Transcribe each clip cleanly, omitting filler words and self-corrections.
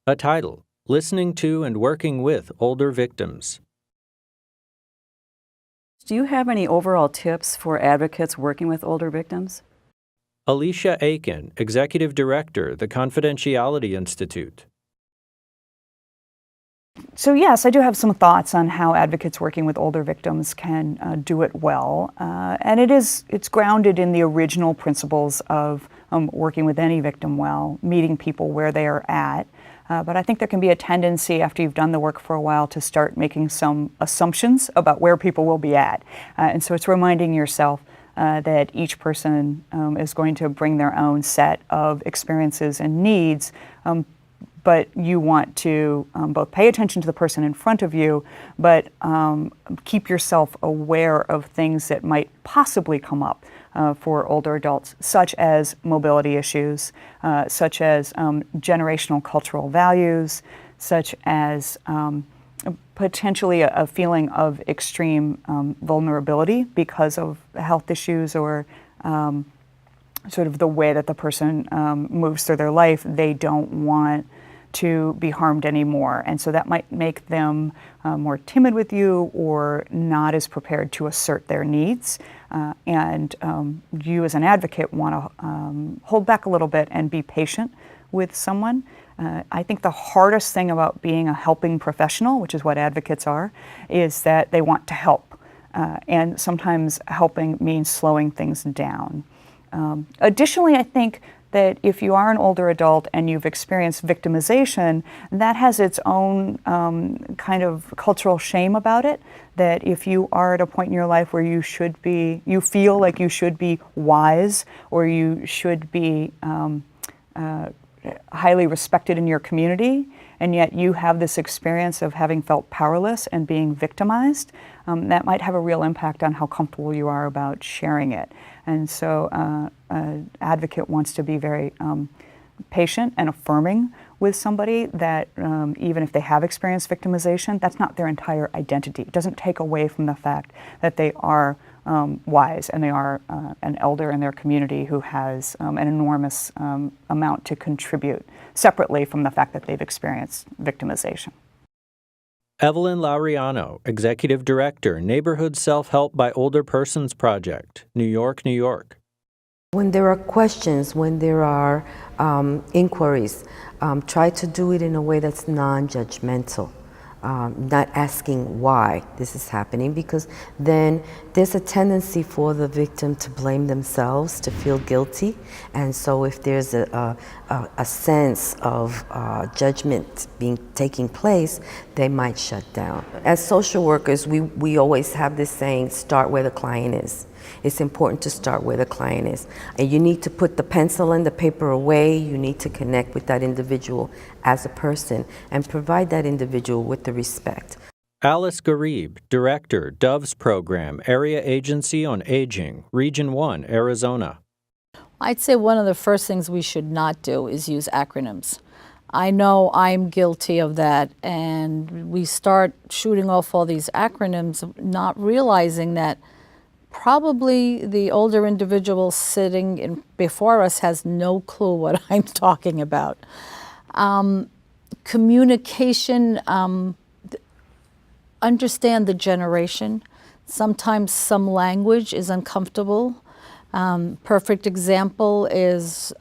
A title: Listening to and Working with Older Victims. Do you have any overall tips for advocates working with older victims? Alicia Aiken, Executive Director, the Confidentiality Institute. So yes, I do have some thoughts on how advocates working with older victims can do it well. And it's grounded in the original principles of working with any victim well, meeting people where they are at. But I think there can be a tendency after you've done the work for a while to start making some assumptions about where people will be at. And so it's reminding yourself that each person is going to bring their own set of experiences and needs, but you want to both pay attention to the person in front of you, but keep yourself aware of things that might possibly come up for older adults, such as mobility issues, such as generational cultural values, such as potentially a feeling of extreme vulnerability because of health issues or sort of the way that the person moves through their life. They don't want to be harmed anymore. And so that might make them more timid with you or not as prepared to assert their needs. And you as an advocate want to hold back a little bit and be patient with someone. I think the hardest thing about being a helping professional, which is what advocates are, is that they want to help. And sometimes helping means slowing things down. Additionally, I think that if you are an older adult and you've experienced victimization, that has its own kind of cultural shame about it. That if you are at a point in your life where you feel like you should be wise or you should be highly respected in your community, and yet you have this experience of having felt powerless and being victimized, that might have a real impact on how comfortable you are about sharing it. And so an advocate wants to be very patient and affirming with somebody that even if they have experienced victimization, that's not their entire identity. It doesn't take away from the fact that they are wise and they are an elder in their community who has an enormous amount to contribute separately from the fact that they've experienced victimization. Evelyn Laureano, Executive Director, Neighborhood Self-Help by Older Persons Project, New York, New York. When there are questions, when there are inquiries, try to do it in a way that's non-judgmental. Not asking why this is happening, because then there's a tendency for the victim to blame themselves, to feel guilty. And so if there's a sense of judgment taking place, they might shut down. As social workers, we always have this saying, start where the client is. It's important to start where the client is. And you need to put the pencil and the paper away. You need to connect with that individual as a person and provide that individual with the respect. Alice Ghareib, Director, Doves Program, Area Agency on Aging, Region 1, Arizona. I'd say one of the first things we should not do is use acronyms. I know I'm guilty of that, and we start shooting off all these acronyms, not realizing that probably the older individual sitting before us has no clue what I'm talking about. Communication, understand the generation. Sometimes some language is uncomfortable. Perfect example is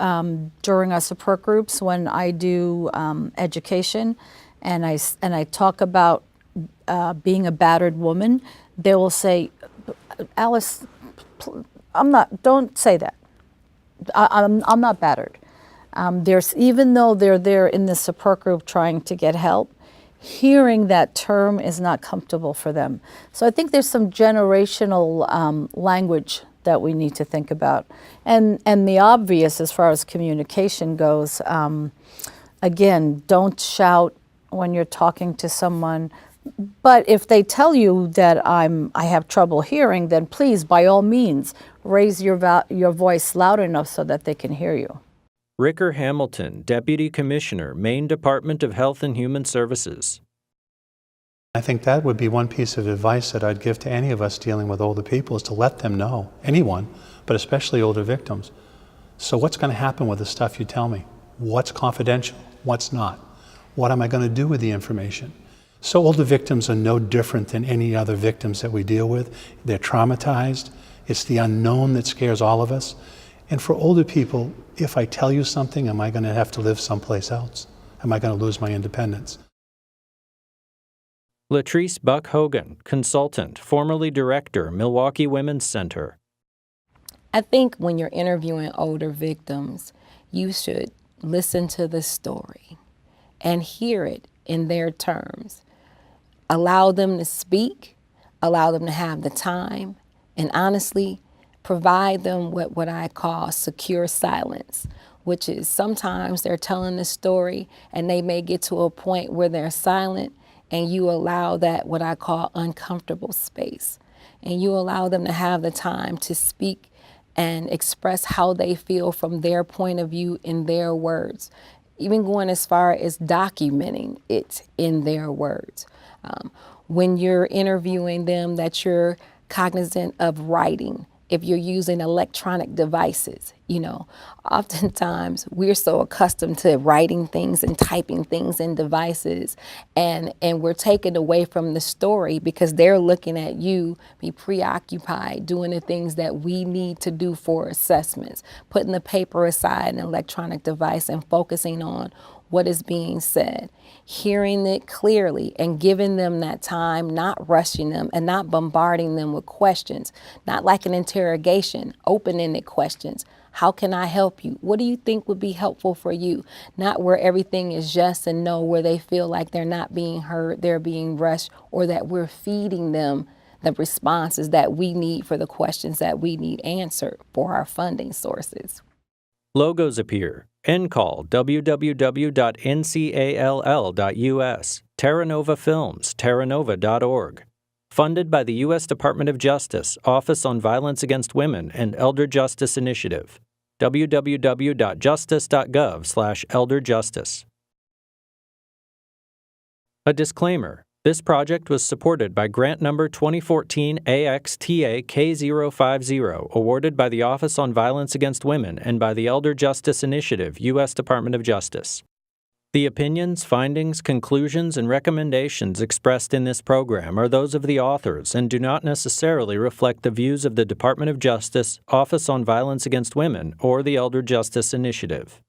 during our support groups when I do education and I talk about being a battered woman, they will say, Alice, don't say that. I'm not battered. Even though they're there in the support group trying to get help, hearing that term is not comfortable for them. So I think there's some generational language that we need to think about. And the obvious as far as communication goes, again, don't shout when you're talking to someone. But if they tell you that I have trouble hearing, then please, by all means, raise your voice loud enough so that they can hear you. Ricker Hamilton, Deputy Commissioner, Maine Department of Health and Human Services. I think that would be one piece of advice that I'd give to any of us dealing with older people, is to let them know, anyone, but especially older victims. So what's going to happen with the stuff you tell me? What's confidential? What's not? What am I going to do with the information? So older victims are no different than any other victims that we deal with. They're traumatized. It's the unknown that scares all of us. And for older people, if I tell you something, am I going to have to live someplace else? Am I going to lose my independence? LaTrice Buck Hogan, consultant, formerly director, Milwaukee Women's Center. I think when you're interviewing older victims, you should listen to the story and hear it in their terms. Allow them to speak, allow them to have the time, and honestly, provide them what I call secure silence, which is sometimes they're telling the story and they may get to a point where they're silent, and you allow that what I call uncomfortable space. And you allow them to have the time to speak and express how they feel from their point of view in their words, even going as far as documenting it in their words. When you're interviewing them, that you're cognizant of writing. If you're using electronic devices, oftentimes we're so accustomed to writing things and typing things in devices, and we're taken away from the story because they're looking at you be preoccupied doing the things that we need to do for assessments, putting the paper aside, an electronic device, and focusing on what is being said, hearing it clearly and giving them that time, not rushing them and not bombarding them with questions, not like an interrogation, open-ended questions. How can I help you? What do you think would be helpful for you? Not where everything is yes and no, where they feel like they're not being heard, they're being rushed, or that we're feeding them the responses that we need for the questions that we need answered for our funding sources. Logos appear. NCALL, www.ncall.us. Terra Nova Films, terranova.org. Funded by the U.S. Department of Justice, Office on Violence Against Women and Elder Justice Initiative. www.justice.gov/elderjustice. A disclaimer. This project was supported by grant number 2014 AXTA K050, awarded by the Office on Violence Against Women and by the Elder Justice Initiative, U.S. Department of Justice. The opinions, findings, conclusions, and recommendations expressed in this program are those of the authors and do not necessarily reflect the views of the Department of Justice, Office on Violence Against Women, or the Elder Justice Initiative.